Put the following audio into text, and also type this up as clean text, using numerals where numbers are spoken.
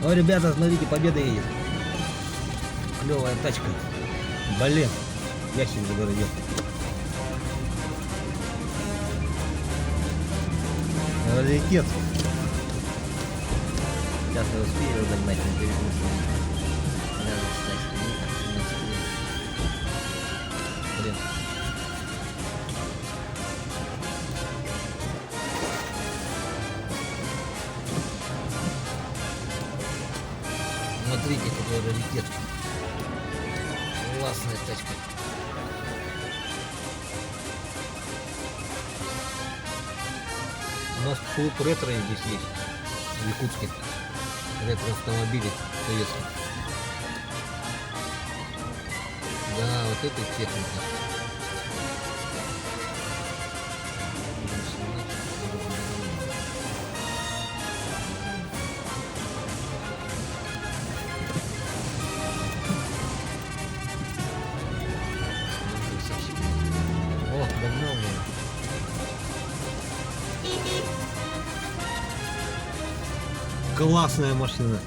О, ребята, смотрите, победа едет. Клевая тачка. Блин, ящик загородил. Раритет. Сейчас я успею догнать, не перегрузил. Надо встать. Не успею. Блин. Смотрите, какой раритет. Классная тачка. У нас клуб ретро здесь есть, в Якутске. Ретро-автомобили советские. Да, вот эта техника. О, догнал меня. Классная машина.